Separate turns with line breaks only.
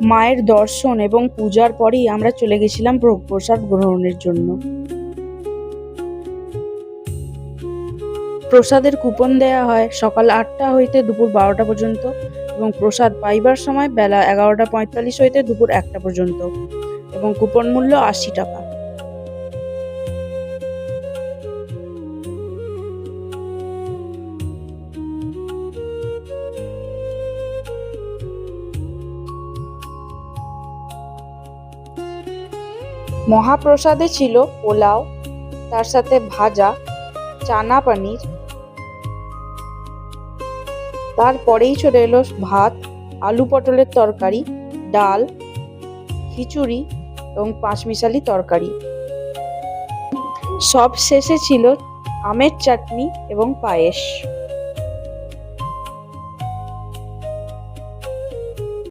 মায়ের দর্শন এবং পূজার পরেই আমরা চলে গেছিলাম ভোগ প্রসাদ গ্রহণের জন্য। প্রসাদের কুপন দেয়া হয় সকাল ৮টা হইতে দুপুর ১২টা পর্যন্ত এবং প্রসাদ পাইবার সময় বেলা ১১:৪৫ হইতে দুপুর ১টা পর্যন্ত এবং কুপন মূল্য ৮০ টাকা। মহাপ্রসাদে ছিল পোলাও, তার সাথে ভাজা, চানা পনির, তারপরেই চলে এলো ভাত, আলু পটলের তরকারি, ডাল, খিচুড়ি এবং পাঁচমিশালি তরকারি। সব শেষে ছিল আমের চাটনি এবং পায়েস।